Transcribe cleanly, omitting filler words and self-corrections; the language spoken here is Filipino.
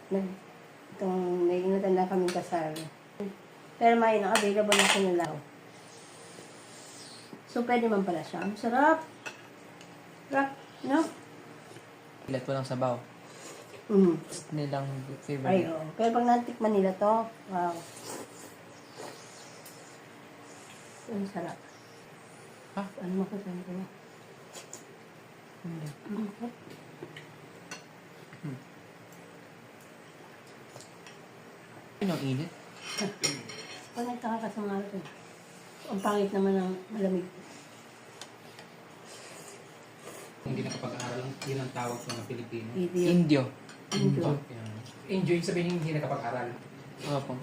Itong may natanda kaming kasal. Pero may available na sinulaw. So, pwede man pala siya. Ang sarap. Sarap, no? Ilat ko lang sabaw. Nilang favorite. Ay, oo. Pero pag natikman nila to, wow. Ang sarap. Ha? Ano masasabi ko? Hindi. Ano ang init? Pag nagtaka ka sa mga ito, ang pangit naman ng malamig. Hindi nakapag-aral, yun ang tawag sa mga Pilipino. Idiot. Indio. Indio. Enjoy sabihin hindi nakapag-aral. Opo.